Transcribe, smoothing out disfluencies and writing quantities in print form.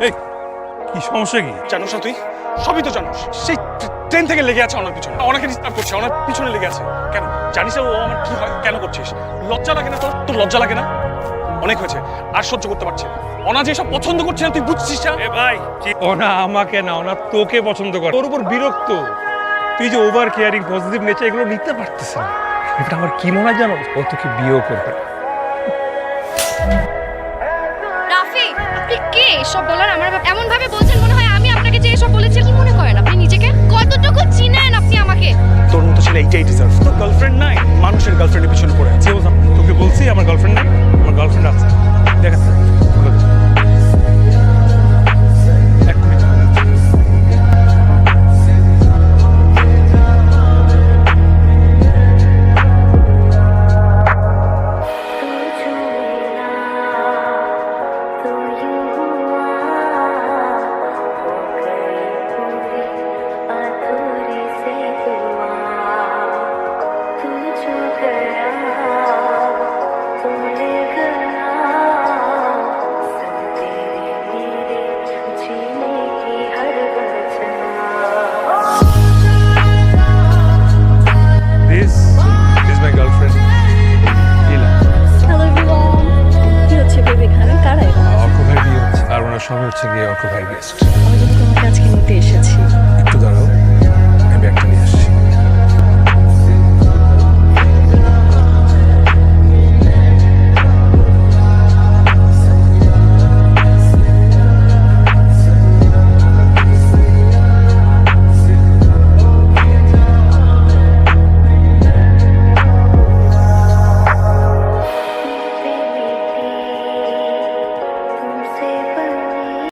এই কি সমস্যা কি? জানোস না তুই? সবই তো জানোস। সেই ট্রেন থেকে লেগে আছে ওনার পিছনে, ওনাকে ডিস্টার্ব করছে, ওনার পিছনে লেগে আছে। কেন জানিস ও আমার কি হয়? কেন করছিস? লজ্জা লাগে না তোর? তোর লজ্জা লাগে না? অনেক হয়েছে, আর সহ্য করতে পারছি না। ওনা যে সব পছন্দ করছে না তুই বুঝছিস না? এ ভাই, ওনা আমাকে না, ওনা তোকে পছন্দ করে। তোর উপর বিরক্ত। তুই যে ওভার কেয়ারিং, পজিটিভ নেচার এগুলো নিতে পারতেছিস না। এটা আমার কি মনে হয় জানো? ও তোকে বিয়েও করবে। রাফি, আপনি কে এসব বলার? আমার এমন ভাবে বলছেন মনে হয় আমি আপনাকে যে এসব বলেছি। কি মনে করেন আপনি নিজেকে? কতটুকু চিনেন আপনি আমাকে? তোর মতো ছেলে এইটাই ডিজার্ভ। তোর গার্লফ্রেন্ড নাই, মানুষের গার্লফ্রেন্ডের পিছনে পড়ে আছে। তোকে বলছি আমার গার্লফ্রেন্ড নাই, আমার গার্লফ্রেন্ড আছে। দেখ This is my girlfriend, Ila. Hello everyone, কি হচ্ছে বেবি? এখানে কারা এরা? অর্ক ভাই বিয়ে হচ্ছে, আর ওনার সবাই হচ্ছে গিয়ে অর্ক ভাই গেস্ট। আমি